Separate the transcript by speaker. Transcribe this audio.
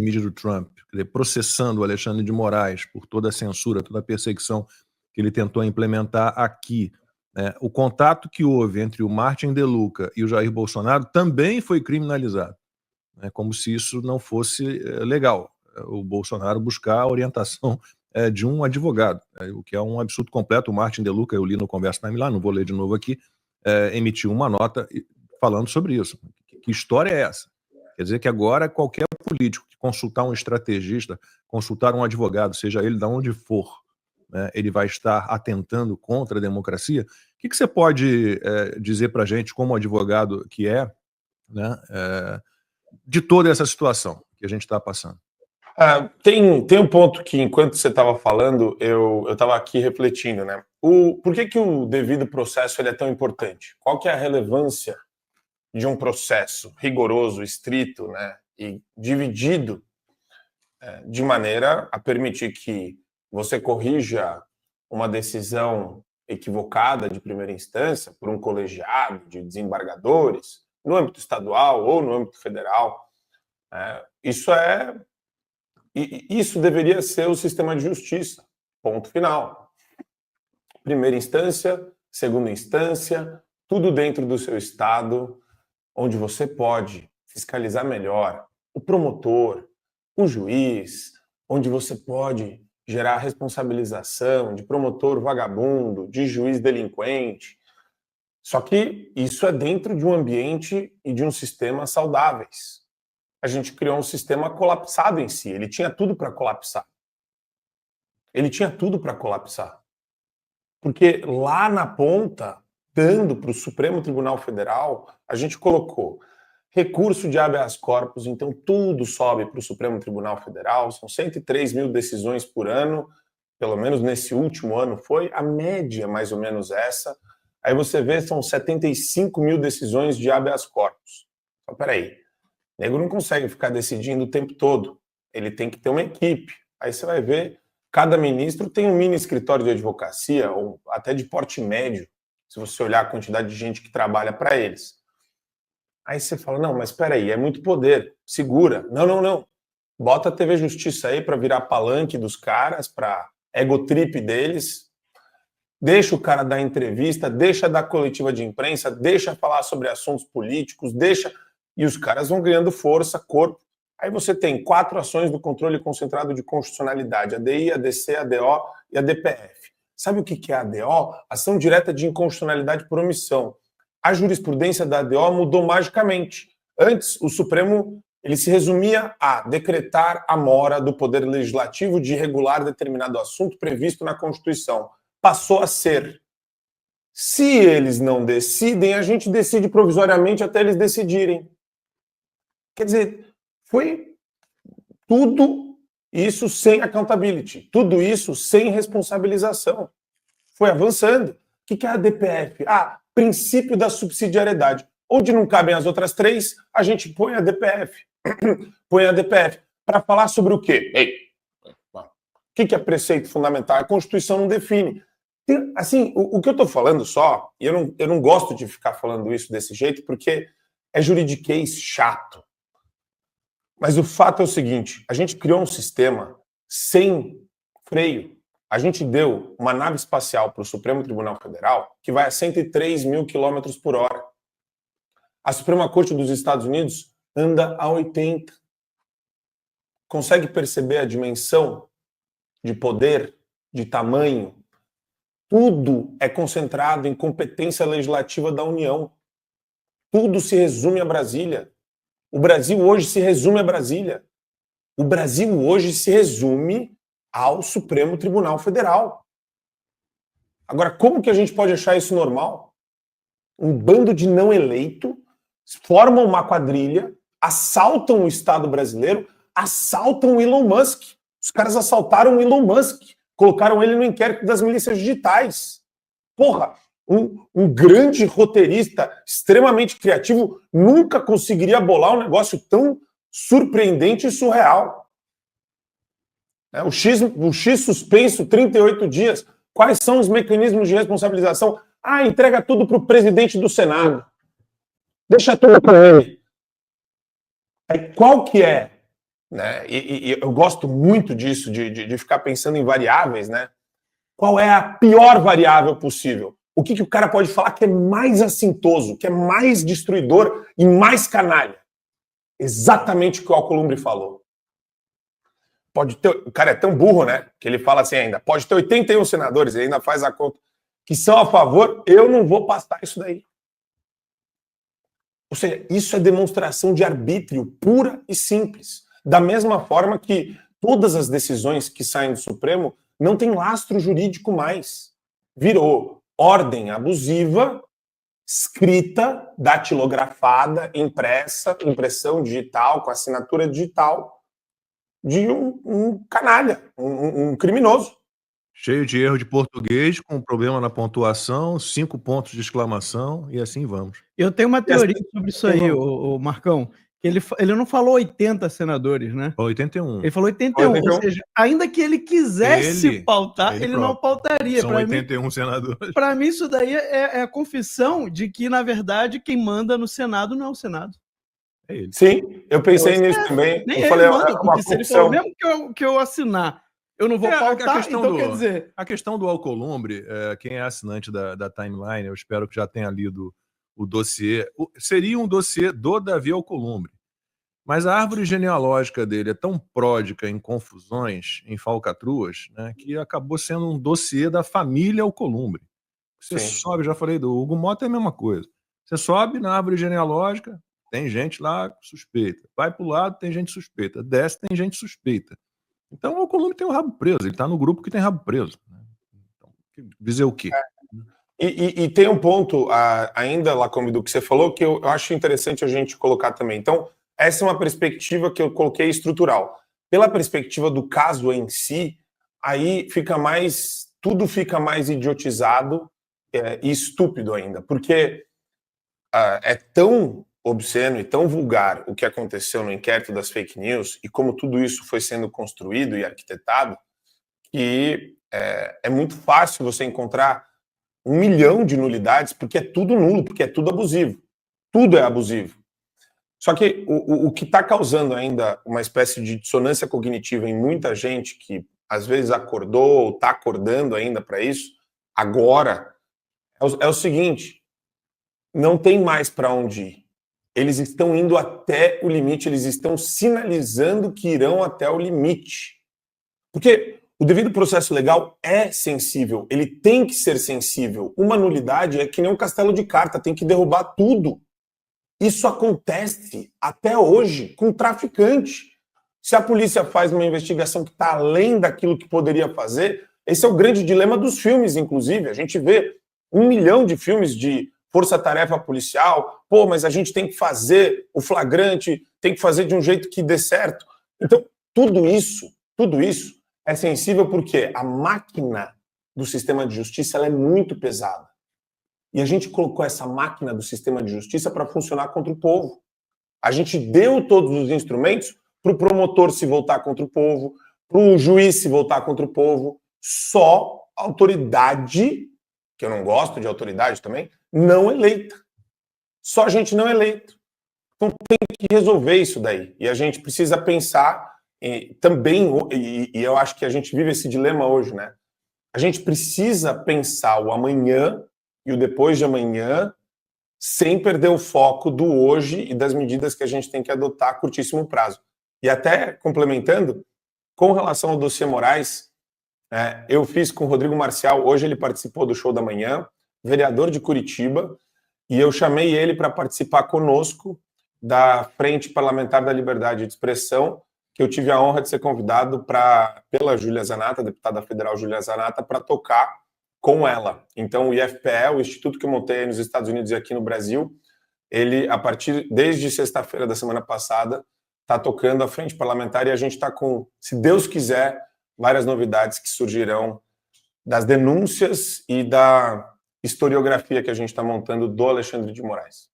Speaker 1: mídia do Trump, quer dizer, processando o Alexandre de Moraes por toda a censura, toda a perseguição que ele tentou implementar aqui, o contato que houve entre o Martin De Luca e o Jair Bolsonaro também foi criminalizado, como se isso não fosse legal, o Bolsonaro buscar a orientação de um advogado, o que é um absurdo completo. O Martin De Luca, eu li no Conversa Time lá, não vou ler de novo aqui, emitiu uma nota falando sobre isso. Que história é essa? Quer dizer que agora qualquer político que consultar um estrategista, consultar um advogado, seja ele de onde for, ele vai estar atentando contra a democracia. O que você pode dizer para a gente, como advogado que de toda essa situação que a gente está passando?
Speaker 2: Tem um ponto que, enquanto você estava falando, eu estava aqui refletindo, né? Por que o devido processo ele é tão importante? Qual que é a relevância de um processo rigoroso, estrito, né, e dividido de maneira a permitir que você corrija uma decisão equivocada de primeira instância por um colegiado de desembargadores, no âmbito estadual ou no âmbito federal? Isso deveria ser o sistema de justiça, ponto final. Primeira instância, segunda instância, tudo dentro do seu estado, onde você pode fiscalizar melhor o promotor, o juiz, onde você pode gerar responsabilização de promotor vagabundo, de juiz delinquente. Só que isso é dentro de um ambiente e de um sistema saudáveis. A gente criou um sistema colapsado em si, ele tinha tudo para colapsar. Ele tinha tudo para colapsar. Porque lá na ponta, dando para o Supremo Tribunal Federal, a gente colocou recurso de habeas corpus, então tudo sobe para o Supremo Tribunal Federal, são 103 mil decisões por ano, pelo menos nesse último ano foi, a média mais ou menos essa. Aí você vê, são 75 mil decisões de habeas corpus. Então, peraí, o nego não consegue ficar decidindo o tempo todo, ele tem que ter uma equipe. Aí você vai ver, cada ministro tem um mini escritório de advocacia, ou até de porte médio, se você olhar a quantidade de gente que trabalha para eles. Aí você fala, não, mas espera aí, é muito poder, segura. Não. Bota a TV Justiça aí para virar palanque dos caras, para egotrip deles. Deixa o cara dar entrevista, deixa dar coletiva de imprensa, deixa falar sobre assuntos políticos, deixa... E os caras vão ganhando força, corpo. Aí você tem 4 ações do controle concentrado de constitucionalidade, a DI, a DC, a DO e a DPF. Sabe o que é a ADO? Ação direta de inconstitucionalidade por omissão. A jurisprudência da ADO mudou magicamente. Antes, o Supremo ele se resumia a decretar a mora do Poder Legislativo de regular determinado assunto previsto na Constituição. Passou a ser. Se eles não decidem, a gente decide provisoriamente até eles decidirem. Quer dizer, foi tudo isso sem accountability, tudo isso sem responsabilização. Foi avançando. O que é a DPF? Princípio da subsidiariedade. Onde não cabem as outras 3, a gente põe a DPF. Põe a DPF. Para falar sobre o quê? O que é preceito fundamental? A Constituição não define. Assim, o que eu estou falando só, e eu não gosto de ficar falando isso desse jeito, porque é juridiquês chato. Mas o fato é o seguinte, a gente criou um sistema sem freio. A gente deu uma nave espacial para o Supremo Tribunal Federal que vai a 103 mil quilômetros por hora. A Suprema Corte dos Estados Unidos anda a 80. Consegue perceber a dimensão de poder, de tamanho? Tudo é concentrado em competência legislativa da União. Tudo se resume a Brasília. O Brasil hoje se resume a Brasília. O Brasil hoje se resume ao Supremo Tribunal Federal. Agora, como que a gente pode achar isso normal? Um bando de não eleito formam uma quadrilha, assaltam o Estado brasileiro, assaltam o Elon Musk. Os caras assaltaram o Elon Musk, colocaram ele no inquérito das milícias digitais. Porra! Um grande roteirista, extremamente criativo, nunca conseguiria bolar um negócio tão surpreendente e surreal. O X suspenso, 38 dias. Quais são os mecanismos de responsabilização? Entrega tudo para o presidente do Senado. Deixa tudo para ele. Qual que é né? E eu gosto muito disso, de ficar pensando em variáveis, né? Qual é a pior variável possível? O que o cara pode falar que é mais assintoso, que é mais destruidor e mais canalha? Exatamente o que o Alcolumbre falou. Pode ter, o cara é tão burro, né? Que ele fala assim ainda, pode ter 81 senadores, ele ainda faz a conta, que são a favor, eu não vou passar isso daí. Ou seja, isso é demonstração de arbítrio pura e simples. Da mesma forma que todas as decisões que saem do Supremo não têm lastro jurídico mais. Virou ordem abusiva, escrita, datilografada, impressa, impressão digital, com assinatura digital, de um canalha, um criminoso.
Speaker 1: Cheio de erro de português, com problema na pontuação, 5 pontos de exclamação, e assim vamos.
Speaker 3: Eu tenho uma teoria sobre isso aí, o Marcão. Que ele não falou 80 senadores, né?
Speaker 1: 81.
Speaker 3: Ele falou 81, ou seja, ainda que ele quisesse pautar, ele não pautaria.
Speaker 1: São 81 senadores.
Speaker 3: Para mim, isso daí é a confissão de que, na verdade, quem manda no Senado não é o Senado.
Speaker 1: É ele.
Speaker 2: Sim, eu pensei nisso também.
Speaker 3: Nem
Speaker 2: eu falei,
Speaker 3: manda, porque se ele falou, mesmo que eu assinar, eu não vou pautar, então quer dizer...
Speaker 1: A questão do Alcolumbre, quem é assinante da Timeline, eu espero que já tenha lido o dossiê, seria um dossiê do Davi Alcolumbre. Mas a árvore genealógica dele é tão pródica em confusões, em falcatruas, né, que acabou sendo um dossiê da família Alcolumbre. Você sobe, já falei do Hugo Mota, é a mesma coisa. Você sobe na árvore genealógica, tem gente lá suspeita. Vai para o lado, tem gente suspeita. Desce, tem gente suspeita. Então o Alcolumbre tem o rabo preso, ele está no grupo que tem rabo preso. Então, dizer o quê?
Speaker 2: E tem um ponto ainda, Lacombe, do que você falou, que eu acho interessante a gente colocar também. Então, essa é uma perspectiva que eu coloquei estrutural. Pela perspectiva do caso em si, aí tudo fica mais idiotizado e estúpido ainda, porque é tão obsceno e tão vulgar o que aconteceu no inquérito das fake news e como tudo isso foi sendo construído e arquitetado, que é muito fácil você encontrar 1 milhão de nulidades, porque é tudo nulo, porque é tudo abusivo. Tudo é abusivo. Só que o que está causando ainda uma espécie de dissonância cognitiva em muita gente que às vezes acordou ou está acordando ainda para isso, agora, é o seguinte, não tem mais para onde ir. Eles estão indo até o limite, eles estão sinalizando que irão até o limite. Porque o devido processo legal é sensível, ele tem que ser sensível. Uma nulidade é que nem um castelo de carta, tem que derrubar tudo. Isso acontece até hoje com traficante. Se a polícia faz uma investigação que está além daquilo que poderia fazer, esse é o grande dilema dos filmes, inclusive. A gente vê 1 milhão de filmes de força-tarefa policial, mas a gente tem que fazer o flagrante, tem que fazer de um jeito que dê certo. Então, tudo isso é sensível porque a máquina do sistema de justiça ela é muito pesada. E a gente colocou essa máquina do sistema de justiça para funcionar contra o povo. A gente deu todos os instrumentos para o promotor se voltar contra o povo, para o juiz se voltar contra o povo. Só a autoridade, que eu não gosto de autoridade também, não eleita. Só gente não eleita. Então tem que resolver isso daí. E a gente precisa pensar também, e eu acho que a gente vive esse dilema hoje, né? A gente precisa pensar o amanhã e o depois de amanhã sem perder o foco do hoje e das medidas que a gente tem que adotar a curtíssimo prazo. E até complementando, com relação ao dossiê Moraes, eu fiz com o Rodrigo Marcial, hoje ele participou do Show da Manhã, vereador de Curitiba, e eu chamei ele para participar conosco da Frente Parlamentar da Liberdade de Expressão, que eu tive a honra de ser convidado pela Júlia Zanata, deputada federal Júlia Zanata, para tocar com ela. Então, o IFPE, o instituto que eu montei nos Estados Unidos e aqui no Brasil, ele, desde sexta-feira da semana passada, está tocando a Frente Parlamentar e a gente está com, se Deus quiser, várias novidades que surgirão das denúncias e da historiografia que a gente está montando do Alexandre de Moraes.